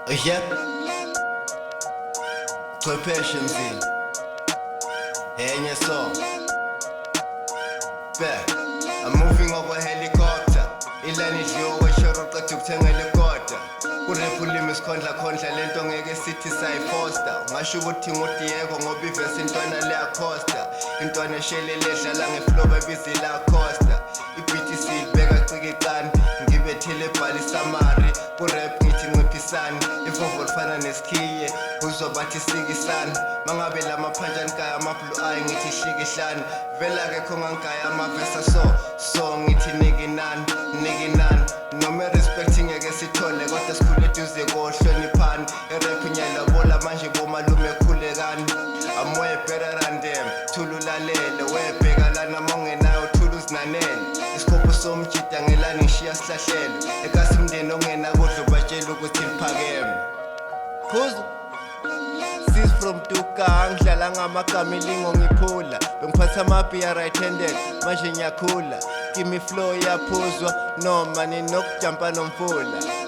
Yep. Chwepheshe mzini. Enye song. Back. I'm moving over helicopter. Ilani idliwe kweshoro qeda ukuthenga lekota. Kurap ulimi isikhondla khondla lento ngeke sithi sayifoster. Ungasho ukuthi ngudiyeko ngoba ivesi intwana leyacosta. Intwana eshelele edlala ngeflow ebizila costa. Ibeat sibeka cikicani. Ngibethele ebhali samari. Kurap ngithi nciphisani. Ivovo lifana nesikhiye. Uzobathi sikisani. Mangabe lamaphanjani kaya ama-blue eye ngithi hlikihlani. Vela ke khonga ngaya amavesa so ngithi nikinani. Noma respect ngeke sithole kodwa sikhule eduze kohloniphani. Irap nyalabola manje bomalume khulekani. I'm way better than them. Thululalele webheka lana mongenayo thulu zinanele. Isikopho somjida ngelani ngishiya sihlahlelo. Ekasimndeni ongena kodwa batshela ukuthi liphakeme. Khuzo sis from Tuka ngidlala ngamagama ilingo ngiphula. Bengiphatha amabhiya right handed manje ngiyakhula. Give me flow yaphuzwa noma ninokujampa nomfula.